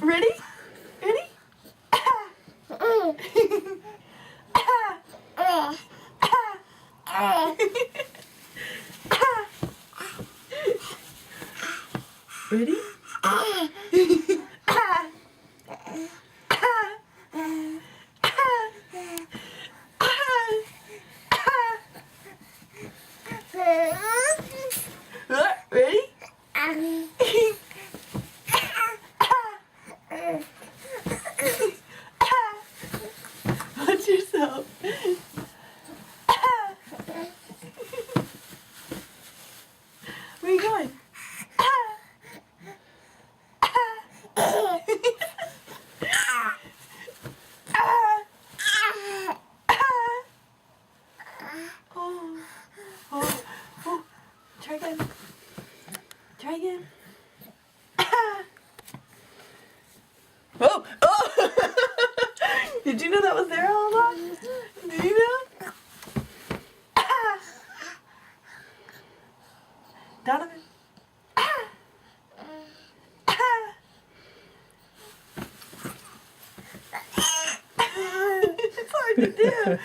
Ready? Ready? Ready? Ready? Watch yourself. Where are you going? Oh, oh, oh. Try again. Try again. Oh, oh! Did you know that was there all along? Did you know? Donovan. It's hard to do.